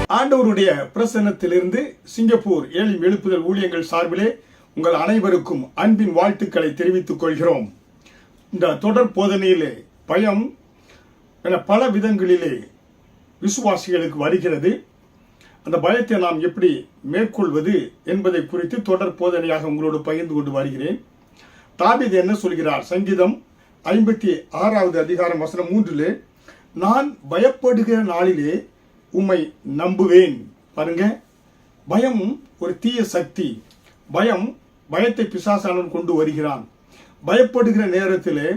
ஆண்டவருடைய பிரசன்னத்திலிருந்து சிங்கப்பூர் ஏழை எழுப்புதல் ஊழியங்கள் சார்பிலே உங்கள் அனைவருக்கும் அன்பின் வாழ்த்துக்களை தெரிவித்துக் கொள்கிறோம். இந்த தொடர் போதனையிலே பயம் என பல விதங்களிலே விசுவாசிகளுக்கு வருகிறது. அந்த பயத்தை நாம் எப்படி மேற்கொள்வது என்பதை குறித்து தொடர் போதனையாக உங்களோடு பகிர்ந்து கொண்டு வருகிறேன். தாவீது என்ன சொல்கிறார்? சங்கீதம் 56வது அதிகாரம் வசனம் 3, நான் பயப்படுகிற நாளிலே உம்மை நம்புவேன். பாருங்க, பயம் ஒரு தீய சக்தி. பயத்தை பிசாசானவன் கொண்டு வருகிறான். பயப்படுகிற நேரத்திலே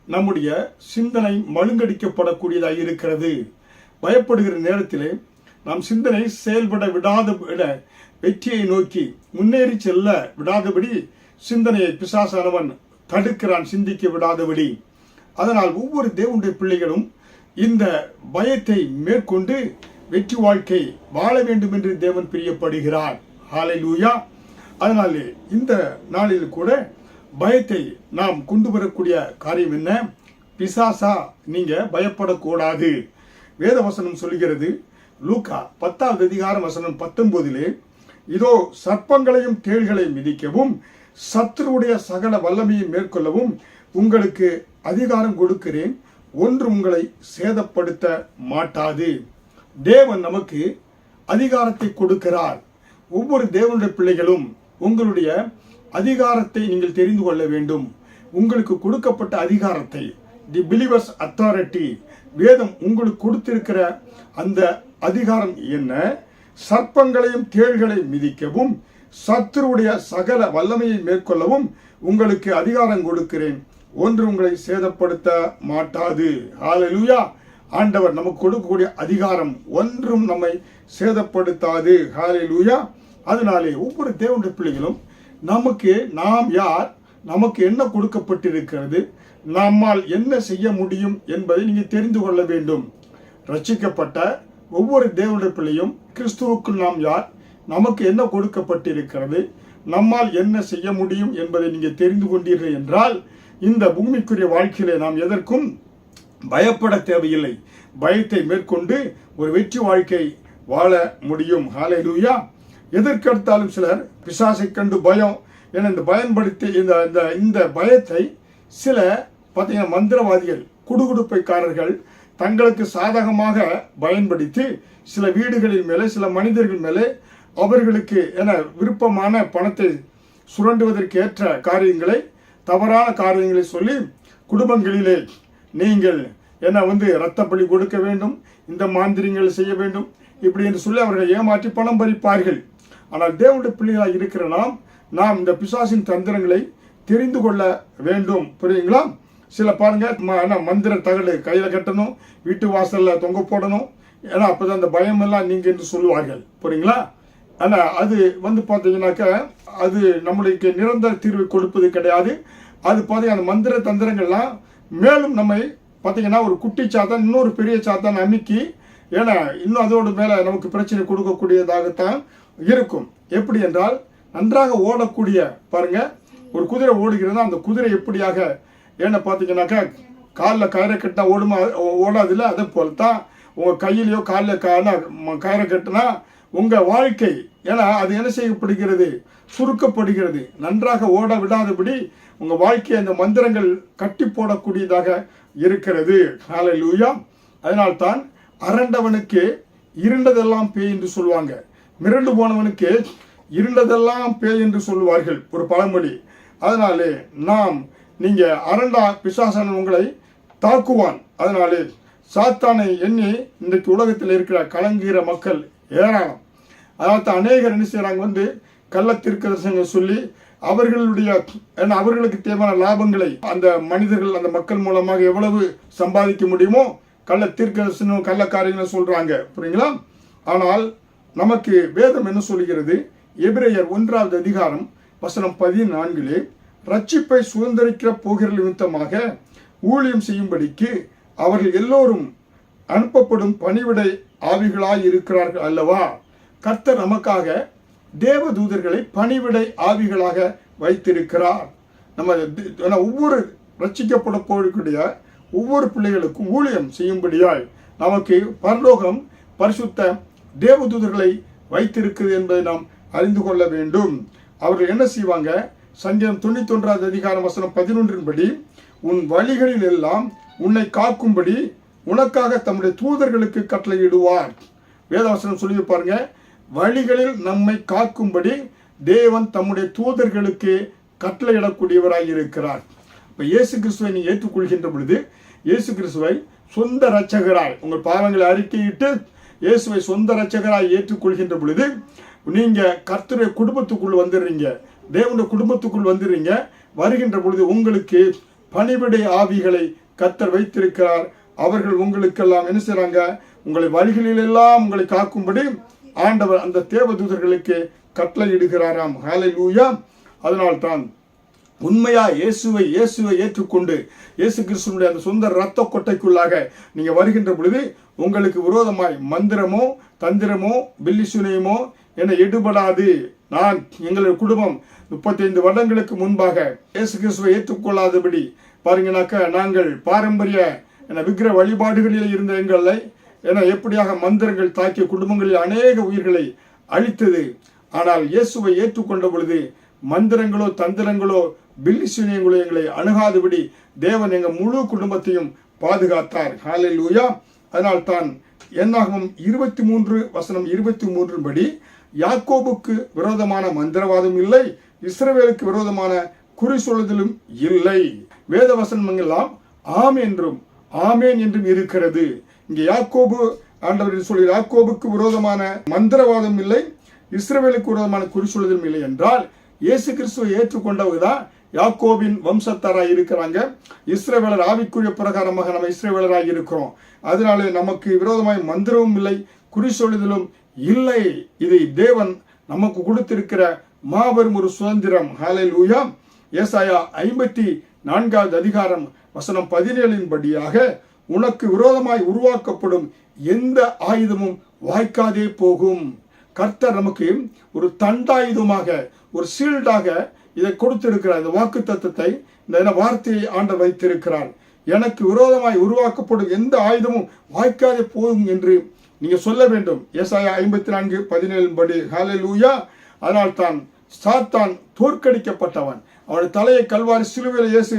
நம்முடைய சிந்தனை மழுங்கடிக்கப்படக்கூடியதாக இருக்கிறது. பயப்படுகிற நேரத்திலே நாம் சிந்தனை செயல்பட விடாத வெற்றியை நோக்கி முன்னேறி செல்ல விடாதபடி சிந்தனையை பிசாசானவன் தடுக்கிறான், சிந்திக்க விடாதபடி. அதனால் ஒவ்வொரு தேவனுடைய பிள்ளைகளும் இந்த பயத்தை மேற்கொண்டு வெற்றி வாழ்க்கை வாழ வேண்டும் என்று தேவன் பிரியப்படுகிறார். ஹல்லேலூயா. அதனாலே இந்த நாளில் கூட பயத்தை நாம் கொண்டு வரக்கூடிய காரியம் என்ன? பிசாசா நீங்க பயப்படக்கூடாது. வேத வசனம் சொல்கிறது, லூக்கா 10வது அதிகாரம் வசனம் 19, இதோ சர்ப்பங்களையும் தேள்களையும் மிதிக்கவும் சத்துருடைய சகல வல்லமையை மேற்கொள்ளவும் உங்களுக்கு அதிகாரம் கொடுக்கிறேன், ஒன்று உங்களை சேதப்படுத்த மாட்டாது. தேவன் நமக்கு அதிகாரத்தை கொடுக்கிறார். ஒவ்வொரு தேவனுடைய பிள்ளைகளும் உங்களுடைய அதிகாரத்தை நீங்கள் தெரிந்து கொள்ள வேண்டும். உங்களுக்கு கொடுக்கப்பட்ட அதிகாரத்தை, தி பிலீவர்ஸ் அத்தாரிட்டி, வேதம் உங்களுக்கு கொடுத்திருக்கிற அந்த அதிகாரம் என்ன? சர்ப்பங்களையும் தேள்களையும் மிதிக்கவும் சத்துருடைய சகல வல்லமையை மேற்கொள்ளவும் உங்களுக்கு அதிகாரம் கொடுக்கிறேன், ஒன்று உங்களை சேதப்படுத்த மாட்டாது. ஹல்லேலூயா. ஆண்டவர் நமக்கு கொடுக்கக்கூடிய அதிகாரம் ஒன்றும் நம்மை சேதப்படுத்தாது. ஹல்லேலூயா. அதனாலே ஒவ்வொரு தேவனுடைய பிள்ளைகளும் நாம் யார், நமக்கு என்ன கொடுக்கப்பட்டிருக்கிறது, நம்மால் என்ன செய்ய முடியும் என்பதை நீங்கள் தெரிந்து கொள்ள வேண்டும். ரட்சிக்கப்பட்ட ஒவ்வொரு தேவனுடைய பிள்ளையும் கிறிஸ்துவுக்குள் நாம் யார், நமக்கு என்ன கொடுக்கப்பட்டிருக்கிறது, நம்மால் என்ன செய்ய முடியும் என்பதை நீங்கள் தெரிந்து கொண்டீர்கள் என்றால் இந்த பூமிக்குரிய வாழ்க்கையிலே நாம் எதற்கும் பயப்பட தேவையில்லை. பயத்தை மேற்கொண்டு ஒரு வெற்றி வாழ்க்கை வாழ முடியும். ஹல்லேலூயா. எதற்கெடுத்தாலும் சிலர் பிசாசை கண்டு பயம் என இந்த பயன்படுத்தி இந்த பயத்தை சில பார்த்தீங்கன்னா மந்திரவாதிகள், குடுகுடுப்பைக்காரர்கள் தங்களுக்கு சாதகமாக பயன்படுத்தி சில வீடுகளின் மேலே, சில மனிதர்கள் மேலே அவர்களுக்கு என விருப்பமான பணத்தை சுரண்டுவதற்கு ஏற்ற காரியங்களை, தவறான காரியங்களை சொல்லி குடும்பங்களிலே நீங்கள் இரத்த பலி கொடுக்க வேண்டும், இந்த மாந்திரியங்களை செய்ய வேண்டும், இப்படி என்று சொல்லி அவர்களை ஏமாற்றி பணம் பறிப்பார்கள். ஆனால் தேவனுடைய பிள்ளைகளாக இருக்கிற நாம் இந்த பிசாசின் தந்திரங்களை தெரிந்து கொள்ள வேண்டும். புரியுங்களா? சில பாருங்க, மந்திர தகடு கையில கட்டணும், வீட்டு வாசல்ல தொங்க போடணும், ஏன்னா அப்பதான் அந்த பயம் எல்லாம் நீங்க என்று சொல்லுவார்கள். புரியுங்களா? ஆனா அது பார்த்தீங்கன்னாக்க அது நம்மளுக்கு நிரந்தர தீர்வை கொடுப்பது கிடையாது. அது பார்த்தீங்கன்னா அந்த மந்திர தந்திரங்கள்லாம் மேலும் நம்மை பார்த்தீங்கன்னா ஒரு குட்டி சாத்தான் இன்னொரு பெரிய சாத்தான் அமுக்கி, ஏன்னா இன்னும் அதோடு மேலே நமக்கு பிரச்சனை கொடுக்கக்கூடியதாகத்தான் இருக்கும். எப்படி என்றால், நன்றாக ஓடக்கூடிய பாருங்க, ஒரு குதிரை ஓடுகிறது, அந்த குதிரை எப்படியாக ஏன்னா பார்த்தீங்கன்னாக்கா காலில் கயிறை கட்டினா ஓடாதில்ல, அதே போல தான் உங்கள் கையிலையோ காலில் கயிறை கட்டினா உங்கள் வாழ்க்கை, ஏன்னா அது என்ன செய்யப்படுகிறது? சுருக்கப்படுகிறது. நன்றாக ஓட விடாதபடி உங்கள் வாழ்க்கையை அந்த மந்திரங்கள் கட்டி போடக்கூடியதாக இருக்கிறது. ஹல்லேலூயா. அதனால்தான் அரண்டவனுக்கு இருண்டதெல்லாம் பேய் என்று சொல்லுவாங்க, மிரண்டு போனவனுக்கு இருண்டதெல்லாம் பேய் என்று சொல்லுவார்கள், ஒரு பழமொழி. அதனாலே நீங்க அரண்டா பிசாசான உங்களை தாக்குவான். அதனாலே சாத்தானை எண்ணி இன்றைக்கு உலகத்தில் இருக்கிற கலங்குகிற மக்கள் ஏராளம். அதனால அநேகர் என்ன செய்யறாங்க? கள்ளத்தீர்க்கதரிசனங்கள் சொல்லி அவர்களுக்கு தேவையான லாபங்களை அந்த மனிதர்கள், அந்த மக்கள் மூலமாக எவ்வளவு சம்பாதிக்க முடியுமோ கள்ளத்தீர்க்கதரிசனம், கள்ள காரியங்களை சொல்றாங்க. புரியுங்களா? ஆனால் நமக்கு வேதம் என்ன சொல்கிறது? எபிரேயர் 1வது அதிகாரம் வசனம் 14, ரட்சிப்பை சுதந்திரிக்கிற போகிற நிமித்தமாக ஊழியம் செய்யும்படிக்கு அவர்கள் எல்லோரும் அனுப்பப்படும் பணிவிடை ஆவிகளாய் இருக்கிறார்கள் அல்லவா? கர்த்தர் நமக்காக தேவதூதர்களை பணிவிடை ஆவிகளாக வைத்திருக்கிறார். நம்ம ஒவ்வொரு ரட்சிக்கப்பட போகக்கூடிய ஒவ்வொரு பிள்ளைகளுக்கும் ஊழியம் செய்யும்படியாய் நமக்கு பரலோகம் பரிசுத்த தேவதூதர்களை வைத்திருக்கிறது என்பதை நாம் அறிந்து கொள்ள வேண்டும். அவர்கள் என்ன செய்வாங்க? சங்கீதம் 91 அதிகாரம் வசனம் 11 படி, உன் வழிகளில் எல்லாம் உன்னை காக்கும்படி உனக்காக தம்முடைய தூதர்களுக்கு கட்டளையிடுவார். வேதவசனம் சொல்லி பாருங்க, வழிகளில் நம்மை காக்கும்படி தேவன் தம்முடைய தூதர்களுக்கு கட்டளையிடக்கூடியவராய் இருக்கிறார். இப்ப இயேசு கிறிஸ்துவை நீ ஏற்றுக்கொள்கின்ற பொழுது, இயேசு கிறிஸ்துவை சொந்த இரட்சகராய் உங்கள் பாவங்களை அறிக்கையிட்டு இயேசுவை சொந்த இரட்சகராய் ஏற்றுக்கொள்கின்ற பொழுது நீங்க கர்த்தருடைய குடும்பத்துக்குள் வந்துடுறீங்க, தேவனுடைய குடும்பத்துக்குள் வந்துடுறீங்க. வருகின்ற பொழுது உங்களுக்கு பணிவிடை ஆவிகளை கர்த்தர் வைத்திருக்கிறார். அவர்கள் உங்களுக்கெல்லாம் என்ன செய்றாங்க? உங்களை வழிகளிலெல்லாம் உங்களை காக்கும்படி ஆண்டவர் அந்த தேவதூதர்களுக்கு கட்டளையிடுகிறாராம். ஹல்லேலூயா. அதனால்தான் உண்மையா இயேசுவை ஏற்றுக்கொண்டு இயேசு கிறிஸ்துவினுடைய அந்த சொந்த இரத்த கொட்டைக்குள்ளாக நீங்க வருகின்ற பொழுது உங்களுக்கு விரோதமாய் மந்திரமோ தந்திரமோ பில்லிசுனையுமோ என எடுபடாது. நான் எங்களுடைய குடும்பம் 35 வருடங்களுக்கு முன்பாக இயேசு கிறிஸ்துவை ஏற்றுக்கொள்ளாதபடி பாருங்கனாக்க நாங்கள் பாரம்பரிய விக்கிர வழிபாடுகளில் இருந்த எங்களை எப்படியாக மந்திரங்கள் தாக்கிய குடும்பங்களில் அநேக உயிர்களை அழித்தது. ஆனால் இயேசுவை ஏற்றுக்கொண்ட பொழுது மந்திரங்களோ தந்திரங்களோ பில்லிசுனியங்களோ எங்களை அணுகாதபடி தேவன் எங்கள் முழு குடும்பத்தையும் பாதுகாத்தார். ஹல்லேலூயா. அதனால் தான் என்னாகமம் 23 வசனம் 23 படி, யாக்கோபுக்கு விரோதமான மந்திரவாதம் இல்லை, இஸ்ரவேலுக்கு விரோதமான குறி சொல்லுதலும் இல்லை. வேத வசனம் எல்லாம் ஆம் என்றும் ஆமேன் என்றும் இருக்கிறது. இங்கே யாக்கோபு ஆண்டவர் சொல்லி யாக்கோபுக்கு விரோதமான மந்திரவாதம் இல்லை, இஸ்ரவேலுக்கு விரோதமான குறி சொல்லுதலும் இல்லை என்றால் இயேசு கிறிஸ்துவை ஏற்றுக்கொண்டவங்க தான் யாக்கோபின் வம்சத்தாராய் இருக்கிறாங்க. இஸ்ரவேலர் ஆவிக்குரிய பிரகாரமாக நம்ம இஸ்ரவேலராய் இருக்கிறோம். அதனாலே நமக்கு விரோதமாய் மந்திரமும் இல்லை, குறி சொல்லுதலும் இல்லை. இதை தேவன் நமக்கு கொடுத்திருக்கிற மாபெரும் ஒரு சுதந்திரம். ஹல்லேலூயா. ஏசாயா 54 அதிகாரம் வசனம் 17 படியாக, உனக்கு விரோதமாய் உருவாக்கப்படும் எந்த ஆயுதமும் வாய்க்காதே போகும். கர்த்தர் நமக்கு ஒரு தண்டாயுதமாக ஒரு சீல்டாக இதை கொடுத்திருக்கிறார். இந்த வாக்கு தத்தத்தை இந்த வார்த்தையை ஆண்டவர் வைத்திருக்கிறார். எனக்கு விரோதமாய் உருவாக்கப்படும் எந்த ஆயுதமும் வாய்க்காதே போகும் என்று நீங்க சொல்ல வேண்டும். ஏசாயா 54:17 படி. ஹல்லேலூயா. அதனால் தான் சாத்தான் தோற்கடிக்கப்பட்டவன். அவனுடைய தலையை கல்வாரி சிலுவையில் இயேசு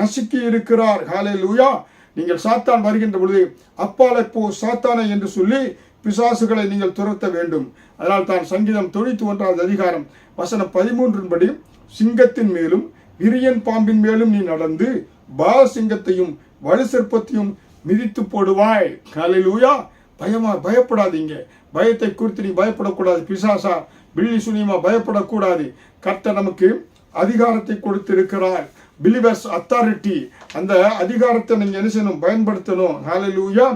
நசுக்கி இருக்கிறார். ஹல்லேலூயா. நீங்கள் சாத்தான் வருகின்ற பொழுது அப்பாலே போ சாத்தானே என்று சொல்லி பிசாசுகளை நீங்கள் துரத்த வேண்டும். அதனால் தான் சங்கீதம் 91 அதிகாரம் வசனம் 13 படி, சிங்கத்தின் மேலும் விரியன் பாம்பின் மேலும் நீ நடந்து பால சிங்கத்தையும் வலு சிற்பத்தையும் மிதித்து போடுவாய். ஹல்லேலூயா. பயப்படாதீங்க. பயத்தை குறித்து நீ பயப்படக்கூடாது. பிசாசா பில்லி சுனியமா பயப்படக்கூடாது. கர்த்தர் நமக்கு அதிகாரத்தை கொடுத்திருக்கிறார். Believers authority. அந்த அதிகாரத்தை நீங்க என்ன செய்யணும்? பயன்படுத்தணும். ஹல்லேலூயா.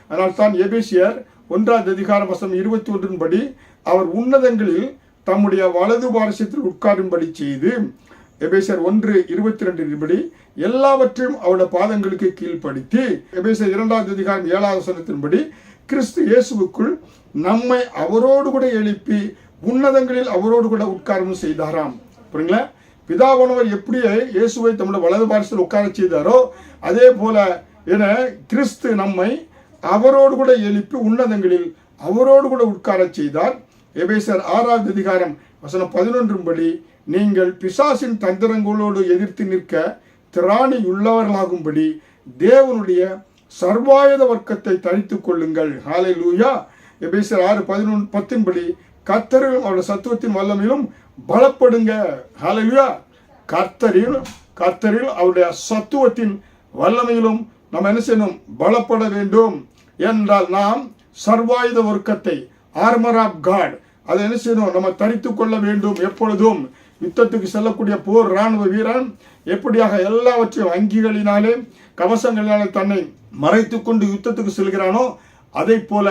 அதனால் தான் எபேசியர் 1 அதிகாரம் வசனம் 21 படி, அவர் உன்னதங்களில் தம்முடைய வலது பாரசத்தில் உட்காரும்படி செய்து, எபேசியர் 1:22 படி, எல்லாவற்றையும் அவருடைய பாதங்களுக்கு கீழ்ப்படுத்தி, எபேசியர் 2 அதிகாரம் 7 வசனத்தின்படி, கிறிஸ்து இயேசுவுக்குள் நம்மை அவரோடு கூட எழுப்பி உன்னதங்களில் அவரோடு கூட உட்காரவும் செய்தாராம். புரியுங்களா? பிதாவானவர் எப்படியே இயேசுவை தம்முடைய வலது பாரசத்தில் உட்கார செய்தாரோ அதே போல கிறிஸ்து நம்மை அவரோடு கூட எழுப்பி உன்னதங்களில் அவரோடு கூட உட்கார செய்தார். எபேசியர் 6 அதிகாரம் வசனம் 11 படி, நீங்கள் பிசாசின் தந்திரங்களோடு எதிர்த்து நிற்க திராணி உள்ளவர்களாகும்படி தேவனுடைய சர்வாயுத வர்க்கத்தை தரித்துக் கொள்ளுங்கள். ஹல்லேலூயா. எபேசியர் 6:10 படி, கர்த்தரிலும் அவருடைய சத்துவத்தின் வல்லமையிலும் பலப்படுங்க. ஹல்லேலூயா. கர்த்தரில் அவருடைய சத்துவத்தின் வல்லமையிலும் நம்ம என்ன செய்யணும்? பலப்பட வேண்டும். என்றால் நாம் சர்வாயுத வர்க்கத்தை, ஆர்மர் ஆஃப் காட், அதை என்ன செய்யணும்? நம்ம தரித்துக் கொள்ள வேண்டும். எப்பொழுதும் யுத்தத்துக்கு செல்லக்கூடிய போர் இராணுவ வீரன் எப்படியாக எல்லாவற்றையும் அங்கிகளினாலே கவசங்களினாலே தன்னை மறைத்துக் கொண்டு யுத்தத்துக்கு செல்கிறானோ அதை போல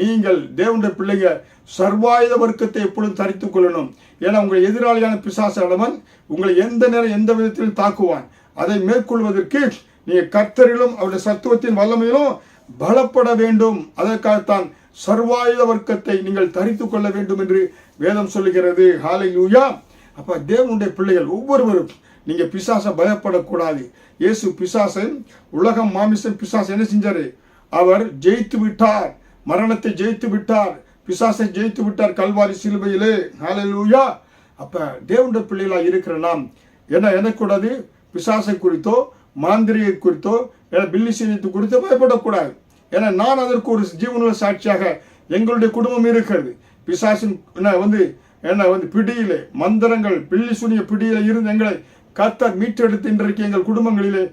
நீங்கள் தேவனுடைய பிள்ளைங்க சர்வாயுத வர்க்கத்தை எப்பொழுதும் தரித்துக் கொள்ளணும். ஏன்னா உங்கள் எதிராளியான பிசாசானவன் உங்களை எந்த நேரம் எந்த விதத்திலும் தாக்குவான். அதை மேற்கொள்வதற்கு நீங்கள் கர்த்தரிலும் அவருடைய சத்துவத்தின் வல்லமையிலும் பலப்பட வேண்டும். அதற்காகத்தான் சர்வாயுத வர்க்கத்தை நீங்கள் தரித்துக் கொள்ள வேண்டும் என்று வேதம் சொல்லுகிறது. ஹல்லேலூயா. அப்ப தேவனுடைய பிள்ளைகள் ஒவ்வொருவரும் நீங்க பிசாசை பயப்படக்கூடாது. இயேசு பிசாசை, உலகம் மாமிசம் பிசாசு என்ன செஞ்சாரு? அவர் ஜெயித்து விட்டார். மரணத்தை ஜெயித்து விட்டார், பிசாசை ஜெயித்து விட்டார் கல்வாரி சிலுவையிலே. ஹல்லேலூயா. அப்ப தேவனுடைய பிள்ளைகளா இருக்கிற நாம் என்ன எனக்கூடாது, பிசாசை குறித்தோ மாந்திரியை குறித்தோ பில்லி சீனியத்தை குறித்தோ பயப்படக்கூடாது. ஏன்னா நான் அதற்கு ஒரு ஜீவனுள்ள சாட்சியாக எங்களுடைய குடும்பம் இருக்கிறது. பிசாசின் பிடியிலே, மந்திரங்கள் பில்லி சுனிய பிடியில இருந்து எங்களை கர்த்தர் மீட்டெடுத்து இன்றைக்கு எங்கள் குடும்பங்களிலே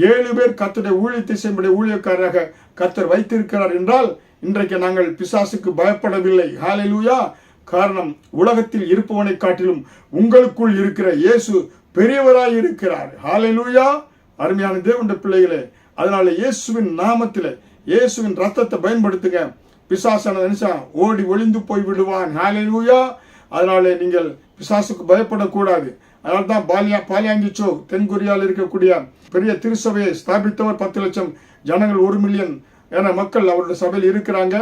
7 பேர் கர்த்தருடைய ஊழியத்தை செய்ய ஊழியக்காரராக கர்த்தர் வைத்திருக்கிறார் என்றால் இன்றைக்கு நாங்கள் பிசாசுக்கு பயப்படவில்லை. ஹல்லேலூயா. காரணம், உலகத்தில் இருப்பவனை காட்டிலும் உங்களுக்குள் இருக்கிற இயேசு பெரியவராய் இருக்கிறார். ஹல்லேலூயா. அருமையான தேவனுடைய பிள்ளைகளே, அதனால இயேசுவின் நாமத்திலே இயேசுவின் ரத்தத்தை பயன்படுத்துங்க. பிசாசான நினைச்சா ஓடி ஒளிந்து போய் விடுவான். ஹல்லேலூயா. அதனால நீங்கள் பிசாசுக்கு பயப்படக்கூடாது. அதனால தான் பாலியாங்கிச்சோ தென்கொரியாவில் இருக்கக்கூடிய பெரிய திருச்சபையை ஸ்தாபித்தவர் 10 லட்சம் ஜனங்கள் 1 மில்லியன் என மக்கள் அவருடைய சபையில் இருக்கிறாங்க.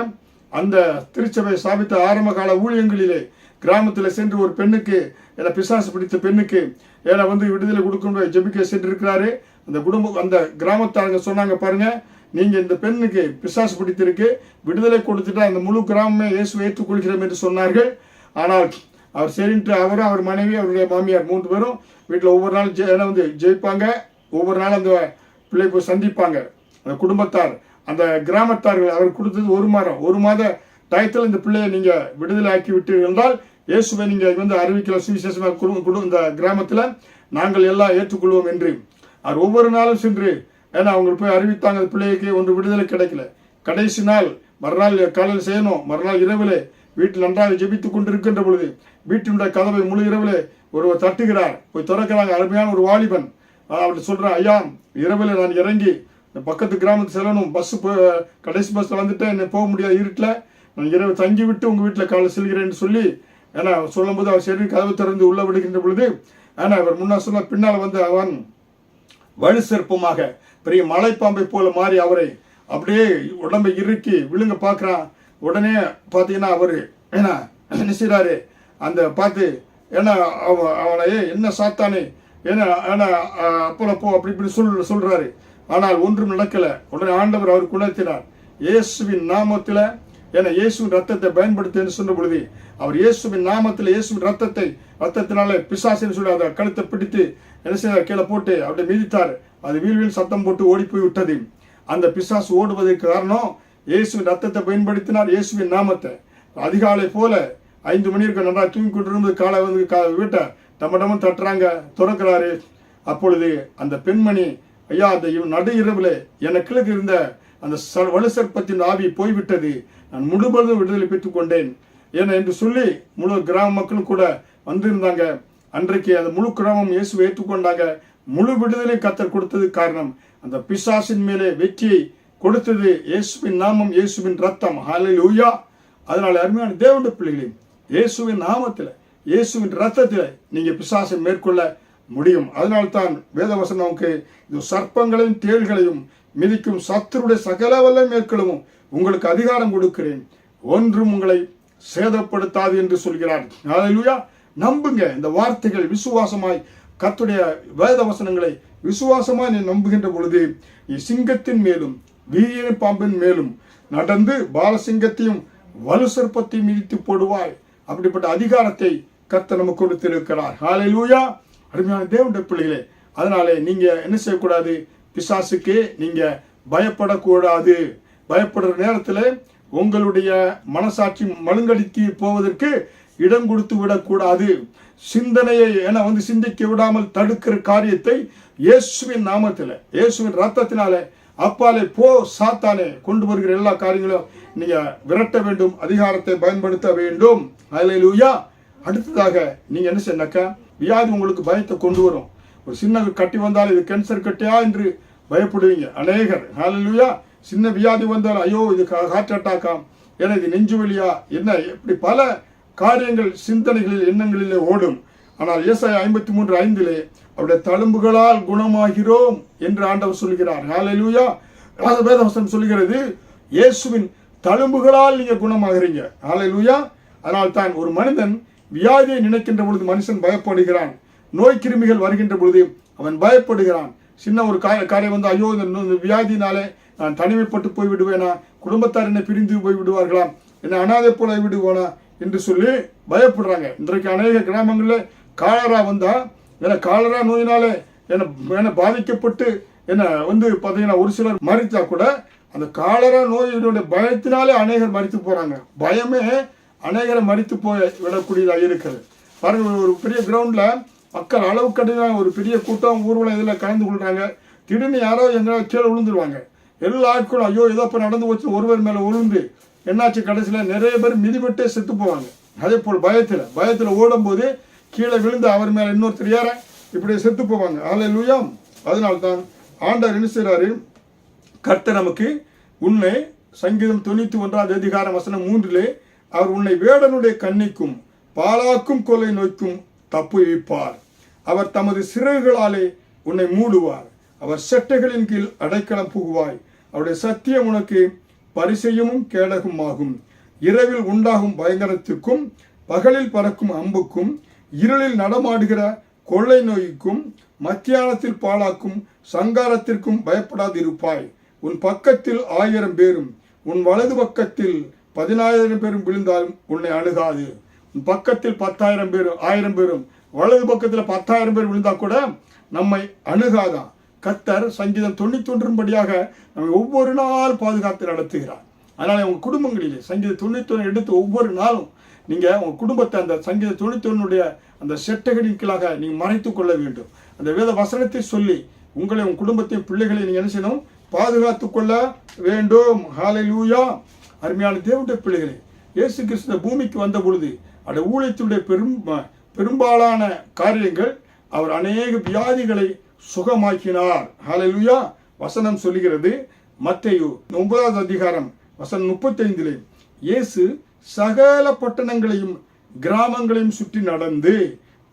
அந்த திருச்சபையை ஸ்தாபித்த ஆரம்ப கால ஊழியங்களிலே கிராமத்தில் சென்று ஒரு பெண்ணுக்கு பிசாசு பிடித்த பெண்ணுக்கு விடுதலை கொடுக்க ஜெபிக்க சென்றிருக்கிறாரு. அந்த கிராமத்தாரங்க சொன்னாங்க, பாருங்க, நீங்க இந்த பெண்ணுக்கு பிசாசு பிடித்திருக்கு, விடுதலை கொடுத்துட்டா அந்த முழு கிராமமே இயேசுவை ஏற்றுக்கொள்கிறோம் என்று சொன்னார்கள். ஆனால் அவர் சரின்ட்டு அவரும் அவர் மனைவி அவருடைய மாமியார் 3 பேரும் வீட்டில் ஒவ்வொரு நாள் ஜெயிப்பாங்க. ஒவ்வொரு நாள் அந்த பிள்ளை போய் சந்திப்பாங்க. அந்த குடும்பத்தார், அந்த கிராமத்தார்கள் அவர் கொடுத்தது 1 மாத டயத்தில் இந்த பிள்ளையை நீங்க விடுதலை ஆக்கி விட்டு என்றால் இயேசுவை நீங்க அறிவிக்கலாம் சுவிசேஷமாக இந்த கிராமத்தில் நாங்கள் எல்லாம் ஏற்றுக்கொள்வோம் என்று அவர் ஒவ்வொரு நாளும் சென்று அவங்க போய் அறிவித்தாங்க. அந்த பிள்ளைக்கு ஒன்று விடுதலை கிடைக்கல. கடைசி நாள் மறுநாள் காலையில் செய்யணும். மறுநாள் இரவிலே வீட்டில் நன்றாக ஜெபித்துக் கொண்டிருக்கின்ற பொழுது வீட்டினுடைய கதவை முழு இரவிலே ஒருவர் தட்டுகிறார். போய் திறக்கிறாங்க. அருமையான ஒரு வாலிபன். அவர் சொல்றான், ஐயா, இரவில் நான் இறங்கி பக்கத்து கிராமத்துக்கு செல்லணும், பஸ் கடைசி பஸ்ல வந்துட்டேன், என்ன போக முடியாது, இருட்டில் நான் இரவு தங்கி விட்டு உங்க வீட்டில் காலை செல்கிறேன்னு சொல்லி சொல்லும் போது அவர் சரி கதவை திறந்து உள்ள விடுகின்ற பொழுது அவர் முன்னா சொன்ன பின்னால் அவன் வலு சிற்பமாக பெரிய மலைப்பாம்பை போல மாறி அவரை அப்படியே உடம்பை இறுக்கி விழுங்க பார்க்கிறான். உடனே பார்த்தீங்கன்னா அவரு என்ன செய்யறாரு, அந்த பார்த்து அவனை என்ன சாத்தானே அப்புறம் போ அப்படி இப்படி சொல்றாரு. ஆனால் ஒன்றும் நடக்கல. உடனே ஆண்டவர் அவர் குணத்தினார். இயேசுவின் நாமத்தில் இயேசுவின் ரத்தத்தை பயன்படுத்த சொன்ன பொழுது அவர் இயேசுவின் நாமத்தில் இயேசுவின் ரத்தத்தினால பிசாசுன்னு சொல்லி அதை கழுத்தை பிடித்து என்ன செய்ய கீழே போட்டு அப்படியே மிதித்தார். அது வீல் சத்தம் போட்டு ஓடி போய் விட்டது. அந்த பிசாசு ஓடுவதற்கு காரணம் இயேசுவின் ரத்தத்தை பயன்படுத்தினார், இயேசுவின் நாமத்தை. அதிகாலை போல 5 மணி இருக்க நல்லா தூங்கி கொண்டிருந்தது. காலை வீட்டை டம தட்டுறாங்க, திறக்கிறாரு. அப்பொழுது அந்த பெண்மணி, ஐயா, அந்த நடு இரவுல எனக்கு இருந்த அந்த வலு சர்ப்பத்தின் ஆவி போய்விட்டது, நான் முழுவதும் விடுதலை பெற்றுக் கொண்டேன் என்று சொல்லி முழு கிராம மக்களும் கூட வந்திருந்தாங்க. அன்றைக்கு அந்த முழு கிராமம் இயேசுவை ஏற்றுக்கொண்டாங்க. முழு விடுதலை கர்த்தர் கொடுத்தது காரணம் அந்த பிசாசின் மேலே வெற்றியை கொடுத்தது இயேசுவின் நாமம், இயேசுவின் ரத்தம். ஹல்லேலூயா. அதனால அருமையான தேவனுடைய பிள்ளைகளே, இயேசுவின் நாமத்தில் இயேசுவின் ரத்தத்தில் நீங்க பிசாசை மேற்கொள்ள முடியும். அதனால்தான் வேதவசனம் நமக்கு இது சர்ப்பங்களையும் தேள்களையும் மிதிக்கும் சத்துருடைய சகல வல்ல மேற்கொள்ளவும் உங்களுக்கு அதிகாரம் கொடுக்கிறேன், ஒன்றும் உங்களை சேதப்படுத்தாது என்று சொல்கிறார். ஹல்லேலூயா. நம்புங்க இந்த வார்த்தைகள் விசுவாசமாய், கர்த்தருடைய வேத வசனங்களை விசுவாசமாய் நீ நம்புகின்ற பொழுது நீ சிங்கத்தின் மேலும் வீரிய பாம்பின் மேலும் நடந்து பாலசிங்கத்தையும் வலு சர்ப்பத்தையும் மிதித்து போடுவாய். அப்படிப்பட்ட அதிகாரத்தை கர்த்தர் நமக்கு கொடுத்திருக்கிறார். ஹல்லேலூயா. அருமையான தேவனுடைய பிள்ளைகளே, அதனாலே நீங்க என்ன செய்யக்கூடாது, பிசாசுக்கு நீங்க பயப்படக்கூடாது. பயப்படுற நேரத்தில் உங்களுடைய மனசாட்சி மழுங்கடித்து போவதற்கு இடம் கொடுத்து விடக்கூடாது. சிந்தனையை சிந்திக்க விடாமல் தடுக்கிற காரியத்தை இயேசுவின் நாமத்தில் இயேசுவின் ரத்தத்தினால அப்பாலே போ சாத்தானே கொண்டு வருகிற எல்லா காரியங்களும் நீங்க விரட்ட வேண்டும், அதிகாரத்தை பயன்படுத்த வேண்டும். ஹல்லேலூயா. அடுத்ததாக நீங்க என்ன செய்யனாக்கா, வியாதி உங்களுக்கு பயத்தை கொண்டு வரும். ஒரு சின்ன கட்டி வந்தால் இது கேன்சர் கட்டியா என்று பயப்படுவீங்க அநேகர். ஹல்லேலூயா. சின்ன வியாதி வந்தால் ஐயோ இது ஹார்ட் அட்டாக்கா, ஏன்னா இது நெஞ்சு வலியா, என்ன, இப்படி பல காரியங்கள் சிந்தனைகளில் எண்ணங்களிலே ஓடும். ஆனால் ஏசாயா 53:5 அவருடைய தழும்புகளால் குணமாகிறோம் என்று ஆண்டவர் சொல்கிறார். ஹல்லேலூயா. வேதவசனம் சொல்கிறது இயேசுவின் தழும்புகளால் நீங்க குணமாகிறீங்க. ஹல்லேலூயா. அதனால் தான் ஒரு மனிதன் வியாதியை நினைக்கின்ற பொழுது மனுஷன் பயப்படுகிறான். நோய் கிருமிகள் வருகின்ற பொழுது அவன் பயப்படுகிறான். சின்ன ஒரு காரியம் வந்து ஐயோ இந்த வியாதினாலே நான் தனிமைப்பட்டு போய் விடுவேனா, குடும்பத்தார் என்னை பிரிந்து போய் விடுவார்களாம், என்னை அனாதை போல விடுவானா என்று சொல்லி பயப்படுறாங்க. இன்றைக்கு அநேக கிராமங்களில் காலரா வந்தா, ஏன்னா காலரா நோயினாலே என்ன பாதிக்கப்பட்டு என்ன பார்த்தீங்கன்னா ஒரு சிலர் மறித்தா கூட அந்த காலரா நோயினுடைய பயத்தினாலே அநேகர் மறித்து போறாங்க. பயமே அநேகரை மறித்து போய் விடக்கூடியதாக இருக்கிறது. பாருங்க, ஒரு பெரிய கிரவுண்ட்ல மக்கள் அளவு கடின ஒரு பெரிய கூட்டம் ஊர்வலம் இதில் கலந்து கொள்றாங்க. திடீர்னு யாரோ எங்கேயாவது கீழே விழுந்துருவாங்க. எல்லா ஆட்களும் ஐயோ ஏதோ இப்போ நடந்து வச்சு ஒருவர் மேலே விழுந்து என்னாச்சு, கடைசியில் நிறைய பேர் மிதிபட்டே செத்து போவாங்க. அதே போல் பயத்தில் ஓடும்போது கீழே விழுந்து அவர் மேலே இன்னொருத்தர் ஏற இப்படி செத்து போவாங்க. அல்லேலூயா. அதனால்தான் ஆண்டவர் என்ன செய்றாரு, கர்த்தர் நமக்கு உன்னை சங்கீதம் 91 அதிகாரம் வசனம் 3 அவர் உன்னை வேடனுடைய கண்ணிக்கும் பாலாக்கும் கொலை நோய்க்கும் தப்புவிப்பார். அவர் தமது சிறகுகளாலே உன்னை மூடுவார். அவர் செட்டைகளின் கீழ் அடைக்கலம் புகுவாய். அவருடைய சத்தியம் உனக்கு பரிசெய்யமும் கேடகமாகும். இரவில் உண்டாகும் பயங்கரத்துக்கும் பகலில் பறக்கும் அம்புக்கும் இருளில் நடமாடுகிற கொள்ளை நோய்க்கும் மத்தியானத்தில் பாழாக்கும் சங்காரத்திற்கும் பயப்படாதிருப்பாய். உன் பக்கத்தில் 1000 பேரும் உன் வலது பக்கத்தில் 10,000 பேரும் விழுந்தாலும் உன்னை அணுகாது. உன் பக்கத்தில் 10,000 பேரும் 1000 பேரும் வலது பக்கத்தில் 10,000 பேர் விழுந்தா கூட நம்மை அணுகாதான். கர்த்தர் சங்கீதம் 91 படியாக நம்மை ஒவ்வொரு நாள் பாதுகாத்து நடத்துகிறார். அதனால உங்க குடும்பங்களிலே சங்கீதம் 91 எடுத்து ஒவ்வொரு நாளும் நீங்க உங்க குடும்பத்தை அந்த சங்கீதம் 91 அந்த செட்டைகளின் கீழாக நீங்க மறைத்துக் கொள்ள வேண்டும். அந்த வேத வசனத்தை சொல்லி உங்களை உங்க குடும்பத்தையும் பிள்ளைகளை நீங்க என்ன செய்யணும், பாதுகாத்துக் கொள்ள வேண்டும். ஹல்லேலூயா. அருமையான தேவனுடைய பிள்ளைகளே, இயேசு கிறிஸ்து பூமிக்கு வந்த பொழுது அந்த ஊழியத்துடைய பெரும்பாலான காரியங்கள் அவர் அநேக வியாதிகளை சுகமாக்கினார். ஹல்லேலூயா. வசனம் சொல்லுகிறது, மத்தேயு 9 அதிகாரம் வசனம் 35 இயேசு சகல பட்டணங்களையும் கிராமங்களையும் சுற்றி நடந்து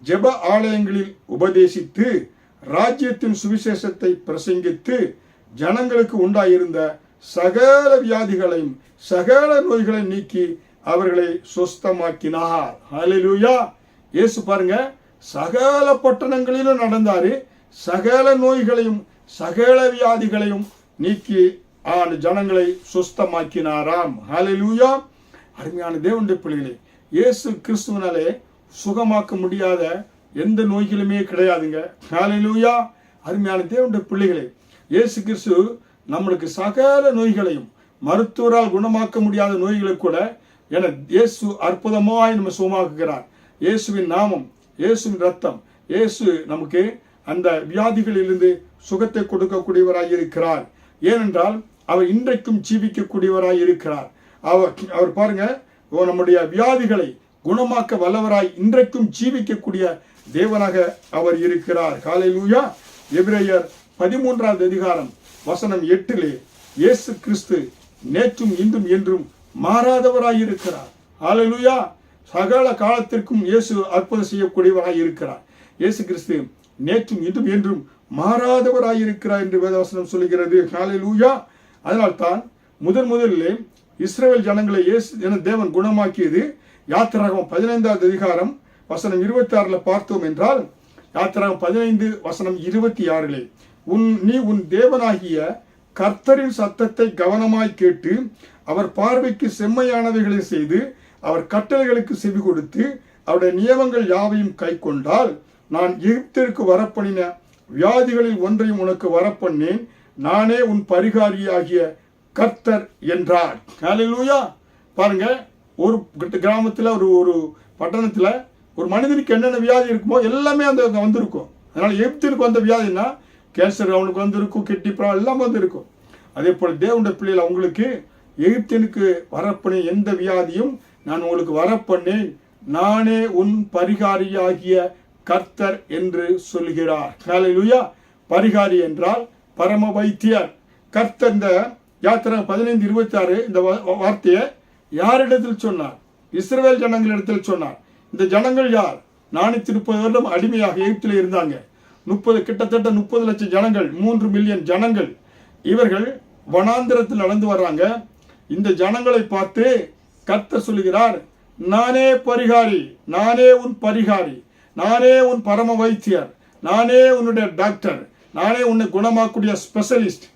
ஜெப ஆலயங்களில் உபதேசித்து ராஜ்யத்தின் சுவிசேஷத்தை பிரசங்கித்து ஜனங்களுக்கு உண்டாயிருந்த சகல வியாதிகளையும் சகல நோய்களை நீக்கி அவர்களை சுஸ்தமாக்கினார். ஹல்லேலூயா. இயேசு பாருங்க, சகல பட்டணங்களிலும் நடந்தாரு, சகல நோய்களையும் சகல வியாதிகளையும் நீக்கி ஜனங்களை சுஸ்தமாக்கினாராம். ஹல்லேலூயா. அருமையான தேவனுடைய பிள்ளைகளே, இயேசு கிறிஸ்துவினாலே சுகமாக்க முடியாத எந்த நோய்களுமே கிடையாதுங்க. ஹல்லேலூயா. அருமையான தேவனுடைய பிள்ளைகளே, இயேசு கிறிஸ்து நம்மளுக்கு சகல நோய்களையும் மருத்துவரால் குணமாக்க முடியாத நோய்களை கூட என இயேசு அற்புதமாய் நம்ம சுகமாக்குகிறார். இயேசுவின் நாமம், இயேசுவின் ரத்தம், இயேசு நமக்கு அந்த வியாதிகளிலிருந்து சுகத்தை கொடுக்கக்கூடியவராய் இருக்கிறார். ஏனென்றால் அவர் இன்றைக்கும் ஜீவிக்கக்கூடியவராய் இருக்கிறார். அவர் பாருங்க, நம்முடைய வியாதிகளை குணமாக்க வல்லவராய் இன்றைக்கும் ஜீவிக்கக்கூடிய தேவனாக அவர் இருக்கிறார். ஹல்லேலூயா. எபிரேயர் 13 அதிகாரம் வசனம் 8 இயேசு கிறிஸ்து நேற்றும் இன்றும் என்றும் மாறாதவராய் இருக்கிறார். ஹல்லேலூயா. சகல காலத்திற்கும் இயேசு அற்புதம் செய்யக்கூடியவராய் இருக்கிறார். இயேசு கிறிஸ்து நேற்றும் இன்றும் என்றும் மாறாதவராய் இருக்கிறார் என்று வேதவசனம் சொல்லுகிறது. ஹல்லேலூயா. அதனால்தான் முதலிலே இஸ்ரவேல் ஜனங்களை இயேசு என தேவன் குணமாக்கியது யாத்திராகமம் 15 அதிகாரம் வசனம் 26 பார்த்தோம் என்றால், யாத்திராகமம் 15 வசனம் 26 நீ உன் தேவனாகிய கர்த்தரின் சத்தத்தை கவனமாய் கேட்டு அவர் பார்வைக்கு செம்மையானவைகளை செய்து அவர் கட்டளைகளுக்கு செவி கொடுத்து அவருடைய நியமங்கள் யாவையும் கை கொண்டால் நான் எகிப்திற்கு வரப்பண்ணின வியாதிகளில் ஒன்றையும் உனக்கு வரப்பண்ணேன், நானே உன் பரிகாரியாகிய கர்த்தர் என்றார். ஹல்லேலூயா. பாருங்க, ஒரு கிராமத்தில் ஒரு பட்டணத்தில் ஒரு மனிதனுக்கு என்னென்ன வியாதி இருக்குமோ எல்லாமே அந்த வந்திருக்கும். அதனால எகிப்திற்கு வந்த வியாதினா கேன்சர் அவனுக்கு வந்திருக்கும், கிட்னி ப்ராப்ளம் எல்லாம் வந்திருக்கும். அதே போல் தேவனுடைய பிள்ளைகள் அவங்களுக்கு எகிப்திற்கு வரப்பண்ண எந்த வியாதியும் நான் உங்களுக்கு வரப்பண்ணேன், நானே உன் பரிகாரியாகிய கர்த்தர் என்று சொல்கிறார். ஹல்லேலூயா. பரிகாரி என்றால் பரம வைத்தியர். கர்த்தர் இந்த யாத்திராகமம் 15:26 இந்த வார்த்தையை யாரிடத்தில் சொன்னார்? இஸ்ரவேல் ஜனங்களிடத்தில் சொன்னார். இந்த ஜனங்கள் யார்? 430 வருடம் அடிமையாக எகிப்தில் இருந்தாங்க. கிட்டத்தட்ட 30 லட்சம் ஜனங்கள், 3 மில்லியன் ஜனங்கள். இவர்கள் வனாந்திரத்தில் நடந்து வர்றாங்க. இந்த ஜனங்களை பார்த்து கர்த்தர் சொல்லுகிறார், நானே பரிகாரி, நானே உன் பரிகாரி, நானே உன் பரம வைத்தியர், நானே உன்னுடைய டாக்டர், நானே உன்னை குணமாக்கூடிய ஸ்பெஷலிஸ்ட்,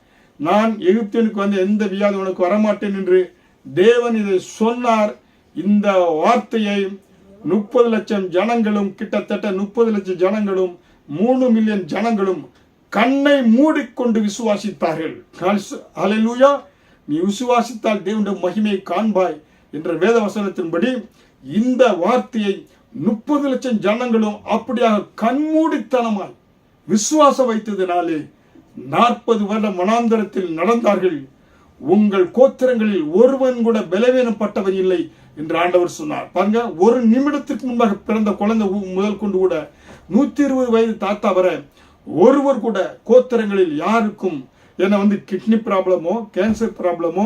நான் எகிப்தியனுக்கு வந்து எந்த வியாதி உனக்கு வரமாட்டேன் என்று தேவன் இதை சொன்னார். இந்த வார்த்தையை 30 லட்சம் ஜனங்களும், கிட்டத்தட்ட 30 லட்சம் ஜனங்களும், 3 மில்லியன் ஜனங்களும் கண்ணை மூடிக்கொண்டு விசுவாசித்தார்கள். ஹல்லேலூயா. நீ விசுவாசித்தால் தேவனுடைய மகிமையை காண்பாய் என்ற வேத வசனத்தின்படி இந்த வார்த்தையை 30 லட்சம் ஜனங்களும் அப்படியாக கண்மூடித்தனமாய் விசுவாசம் வைத்ததினாலே 40 வருடம் வனாந்தரத்தில் நடந்தார்கள். உங்கள் கோத்திரங்களில் ஒருவன் கூட பலவீனப்பட்டவன் இல்லை என்று ஆண்டவர் சொன்னார். பாருங்க, ஒரு நிமிடத்திற்கு முன்பாக பிறந்த குழந்தை முதல் கொண்டு கூட 120 வயது தாத்தா வர ஒருவர் கூட கோத்திரங்களில் யாருக்கும் என்ன கிட்னி ப்ராப்ளமோ, கேன்சர் ப்ராப்ளமோ,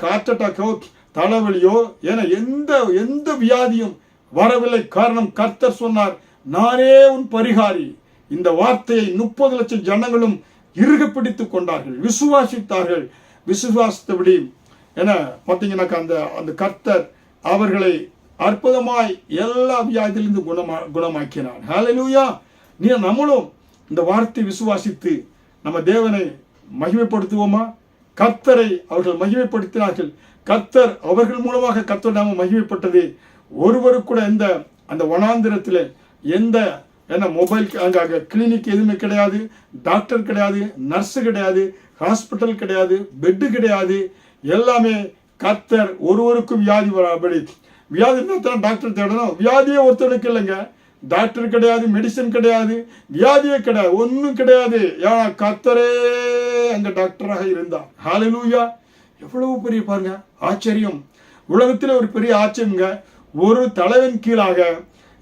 ஹார்ட் அட்டாக்கோ, தலைவலியோ, எந்த வியாதியும் வரவில்லை. காரணம், கர்த்தர் சொன்னார், நானே உன் பரிகாரி. இந்த வார்த்தையை 30 லட்சம் ஜனங்களும் இறுக பிடித்துக் கொண்டார்கள், விசுவாசித்தார்கள். விசுவாசித்தபடி பார்த்தீங்கன்னாக்கா அந்த கர்த்தர் அவர்களை அற்புதமாய் எல்லா வியாதியிலிருந்து குணமாக்கினார். ஹல்லேலூயா. நம்மளும் இந்த வார்த்தை விசுவாசித்து நம்ம தேவனை மகிமைப்படுத்துவோமா? கர்த்தரை அவர்கள் மகிமைப்படுத்தினார்கள். கர்த்தர் அவர்கள் மூலமாக கர்த்தர் நாம மகிமைப்பட்டது. ஒருவரு கூட அந்த வனாந்திரத்தில் எந்த மொபைல் அங்கே கிளினிக் எதுவுமே கிடையாது, டாக்டர் கிடையாது, நர்ஸு கிடையாது, ஹாஸ்பிட்டல் கிடையாது, பெட்டு கிடையாது. எல்லாமே கர்த்தர் ஒருவருக்கும் வியாதி வராபடி. வியாதி இருந்தால் டாக்டர் தேடணும். வியாதியே ஒருத்தருக்கு இல்லைங்க. டாக்டர் கிடையாது, மெடிசன் கிடையாது, வியாதியே கிடையாது, ஒன்றும் கிடையாது. ஏன்னா கர்த்தரே அங்க டாக்டராக இருந்தார். ஹல்லேலூயா. எவ்வளவு பெரிய பாருங்க ஆச்சரியம். உலகத்தில் ஒரு பெரிய ஆச்சரியங்க. ஒரு தலைவன் கீழாக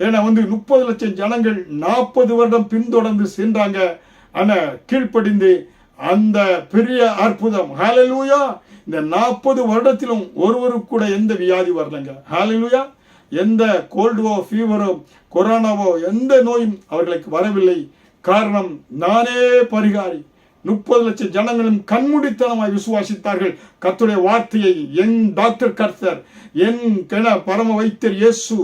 30 லட்சம் ஜனங்கள் 40 வருடம் பின்தொடர்ந்து சென்றாங்க. கீழ்ப்படிந்து அந்த பெரிய அற்புதம். ஹல்லேலூயா. இந்த 40 வருடத்திலும் ஒருவருக்கு கூட எந்த வியாதி வரலங்க. ஹல்லேலூயா. எந்த கோல்டோ, ஃபீவரோ, கொரோனாவோ எந்த நோயும் அவர்களுக்கு வரவில்லை. காரணம், நானே பரிகாரி. 30 லட்சம் ஜனங்களும் கண்மூடித்தனமாய் விசுவாசித்தார்கள் கர்த்தருடைய வார்த்தையை. என் டாக்டர் கர்த்தர், என் பரம வைத்தியர் இயேசு,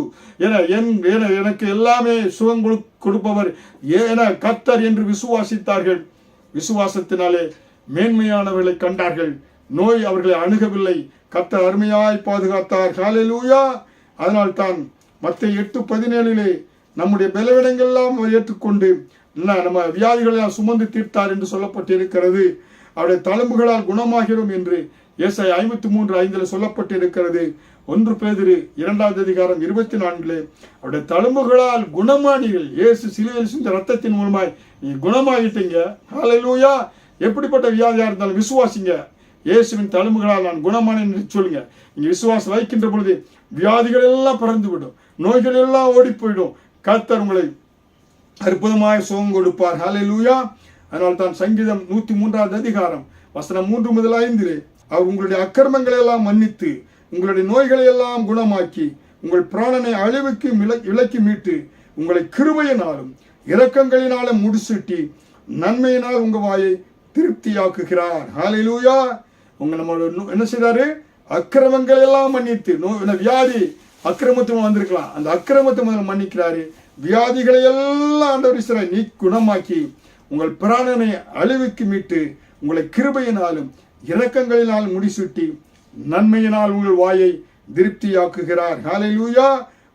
எனக்கு எல்லாமே சுகம் கொடுப்பவர் கர்த்தர் என்று விசுவாசித்தார்கள். விசுவாசத்தினாலே மேன்மையானவர்களை கண்டார்கள். நோய் அவர்களை அணுகவில்லை. கர்த்தர் அருமையாய் பாதுகாத்தார். ஹல்லேலூயா. அதனால் தான் மத்தேயு 8:17 நம்முடைய பலவீனங்கள் எல்லாம் ஏற்றுக்கொண்டு நம்ம வியாதிகளை சுமந்து தீர்த்தார் என்று சொல்லப்பட்டிருக்கிறது. அவருடைய தழும்புகளால் குணமாகிறோம் என்று ஏசாயா 53:5 சொல்லப்பட்டிருக்கிறது. 1 பேதுரு 2 அதிகாரம் 24 அவருடைய தழும்புகளால் குணமானீர்கள். இயேசு சிலுவையில் சிந்த ரத்தத்தின் மூலமாய் நீ குணமாகிட்டீங்க. ஹல்லேலூயா. எப்படிப்பட்ட வியாதியா இருந்தாலும் விசுவாசிங்க. இயேசுவின் தழும்புகளால் நான் குணமானேன் என்று சொல்லுங்க. நீங்க விசுவாசம் வைக்கின்ற பொழுது வியாதிகள் எல்லாம் பறந்து விடும், நோய்கள் எல்லாம் ஓடி போயிடும். கர்த்தர் உங்களை அற்புதமாய் சுகம் கொடுப்பார். ஹல்லேலூயா. அதனால் தான் சங்கீதம் 103 அதிகாரம் வசனம் 3 முதல் 5 அவர் உங்களுடைய அக்கிரமங்களை எல்லாம் மன்னித்து உங்களுடைய நோய்களை எல்லாம் குணமாக்கி உங்கள் பிராணனை அழிவுக்கு விலக்கி மீட்டு உங்களை கிருபையினாலும் இரக்கங்களினாலும் முடிசூட்டி நன்மையினால் உங்க வாயை திருப்தியாக்குகிறார். ஹல்லேலூயா. நம்ம என்ன செய்தாரு? அக்கிரமங்கள் எல்லாம் மன்னித்து, வியாதி அக்கிரமத்துவம் வந்திருக்கலாம், அந்த அக்கிரமத்தை முதல்ல மன்னிக்கிறாரு. வியாதிகளை எல்லாம் ஆண்டவர் நீ குணமாக்கி உங்கள் பிராணனை அழிவுக்கு மீட்டு உங்களை கிருபையினாலும் இரக்கங்களினாலும் முடிசூட்டி நன்மையினால் உங்கள் வாயை திருப்தியாக்குகிறார். ஹல்லேலூயா.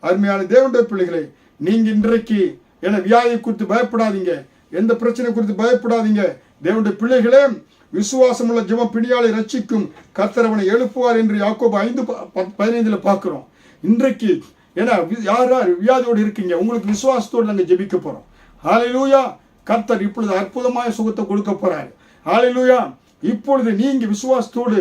அருமையான தேவனுடைய பிள்ளைகளை, நீங்க இன்றைக்கு வியாதியை குறித்து பயப்படாதீங்க, எந்த பிரச்சனை குறித்து பயப்படாதீங்க. தேவனுடைய பிள்ளைகளே, விசுவாசம் உள்ள ஜெபம் பிணியாளை ரட்சிக்கும், கர்த்தர் அவனை எழுப்புவார் என்று யாக்கோபு 5:15 பார்க்கிறோம். இன்றைக்கு யார் யார் வியாதியோடு இருக்கீங்க, உங்களுக்கு விசுவாசத்தோடு நாங்கள் ஜெபிக்க போறோம். ஹல்லேலூயா. கர்த்தர் இப்பொழுது அற்புதമായ சுகத்தை கொடுக்க போறாரு. ஹல்லேலூயா. இப்பொழுது நீங்க விசுவாசத்தோடு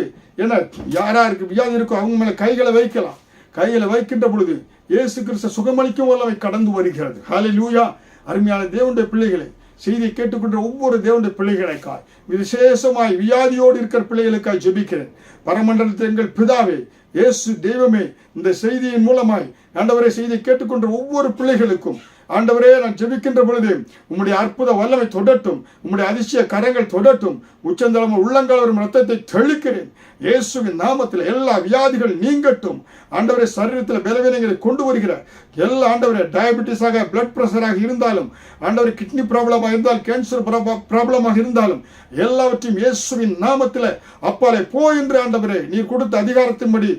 யாராருக்கு வியாதி இருக்கோ அவங்க மேல கைகளை வைக்கலாம். கைகளை வைக்கின்ற பொழுது இயேசு கிறிஸ்து சுகமளிக்கும் வல்லமை கடந்து வருகிறது. ஹல்லேலூயா. அருமையான தேவனுடைய பிள்ளைகளை, செய்தியை கேட்டுக்கொண்ட ஒவ்வொரு தேவனுடைய பிள்ளைகளுக்காய், விசேஷமாய் வியாதியோடு இருக்கிற பிள்ளைகளுக்காய் ஜெபிக்கிறேன். பரமண்டலத்தில் எங்கள் பிதாவே, இயேசு தெய்வமே, இந்த செய்தியின் மூலமாய் ஆண்டவரே செய்தியை கேட்டுக்கொண்ட ஒவ்வொரு பிள்ளைகளுக்கும் ஆண்டவரே நான் ஜெபிக்கின்ற பொழுது உம்முடைய அற்புத வல்லமை தொடட்டும், உம்முடைய அதிசய கரங்கள் தொடட்டும். உச்சந்தளம் உள்ளங்கால் வரும் ரத்தத்தை தெளிக்கிறேன் இயேசுவின் நாமத்தில். எல்லா வியாதிகள் நீங்கட்டும் ஆண்டவரே. சரீரத்தில் பலவீனங்களை கொண்டு வருகிற எல்லா ஆண்டவரே, டயபெட்டிஸாக, பிளட் பிரஷராக இருந்தாலும் ஆண்டவரே, கிட்னி ப்ராப்ளமாக இருந்தால், கேன்சர் ப்ராப்ளமாக இருந்தாலும் எல்லாவற்றையும் இயேசுவின் நாமத்தில் அப்பாலே போ என்று ஆண்டவரே நீர் கொடுத்த அதிகாரத்தின்படி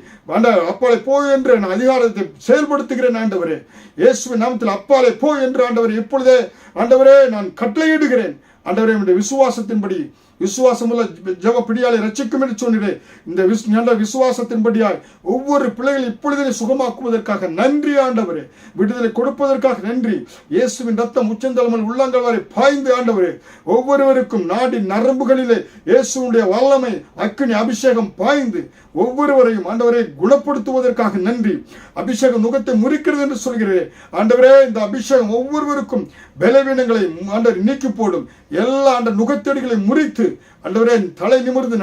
அப்பாலே போ என்று நான் அதிகாரத்தை செயல்படுத்துகிறேன் ஆண்டவரே. இயேசுவின் நாமத்தில் அப்பாலே போ என்று ஆண்டவரே இப்பொழுதே ஆண்டவரே நான் கட்டளையிடுகிறேன் ஆண்டவரே. என்னுடைய விசுவாசத்தின்படி, விசுவாசமுள்ள ஜெப பிடியாலை ரட்சிக்கும் என்று சொன்னீரே, இந்த விசுவாசத்தின்படியாய் ஒவ்வொரு பிள்ளைகள் இப்பொழுதே சுகமாக்குவதற்காக நன்றி ஆண்டவரே. விடுதலை கொடுப்பதற்காக நன்றி. இயேசுவின் ரத்தம் உச்சந்தலைமல் உள்ளங்கால் வரை பாய்ந்து ஆண்டவரே ஒவ்வொருவருக்கும் நாடி நரம்புகளிலே இயேசுடைய வல்லமை அக்கினி அபிஷேகம் பாய்ந்து ஒவ்வொருவரையும் ஆண்டவரை குணப்படுத்துவதற்காக நன்றி. அபிஷேகம் நுகத்தை முறிக்கிறது என்று சொல்கிறேன் ஆண்டவரே. இந்த அபிஷேகம் ஒவ்வொருவருக்கும் பலவீனங்களை ஆண்டவர் நீக்கி போடும். எல்லா ஆண்ட நுகத்தடிகளை முறித்து ஆண்டவரே தலை நிமிர்ந்து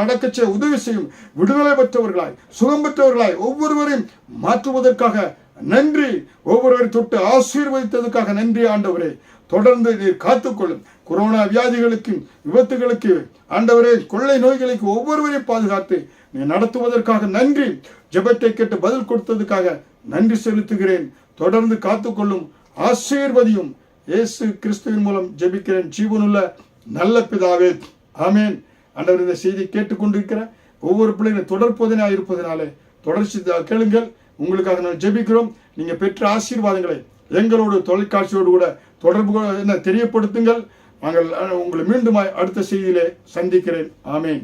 நடக்க செய்ய உதவி செய்யும். விடுதலை பெற்றவர்களாய், சுகம் பெற்றவர்களாய் ஒவ்வொருவரையும் மாற்றுவதற்காக நன்றி. ஒவ்வொருவரை தொட்டு ஆசீர்வதித்ததற்காக நன்றி ஆண்டவரே. தொடர்ந்து நீர் காத்துக்கொள்ளும். கொரோனா வியாதிகளுக்கு, விபத்துகளுக்கு ஆண்டவரே, கொள்ளை நோய்களுக்கு ஒவ்வொருவரையும் பாதுகாத்து நீ நடத்துவதற்காக நன்றி. ஜெபத்தை கேட்டு பதில் கொடுத்ததுக்காக நன்றி செலுத்துகிறேன். தொடர்ந்து காத்துக்கொள்ளும், ஆசீர்வதியும். இயேசு கிறிஸ்துவின் மூலம் ஜெபிக்கிறேன் ஜீவனுள்ள நல்ல பிதாவே, ஆமேன். ஆண்டவர் இந்த செய்தி கேட்டுக்கொண்டிருக்கிற ஒவ்வொரு பிள்ளைகளும் தொடர்போதனையாக இருப்பதனாலே தொடர்ச்சி கேளுங்கள். உங்களுக்காக நான் ஜெபிக்கிறோம். நீங்க பெற்ற ஆசீர்வாதங்களை எங்களோடு தொலைக்காட்சியோடு கூட தொடர்பு தெரியப்படுத்துங்கள். நாங்கள் உங்களை மீண்டும் அடுத்த செய்தியிலே சந்திக்கிறேன். ஆமேன்.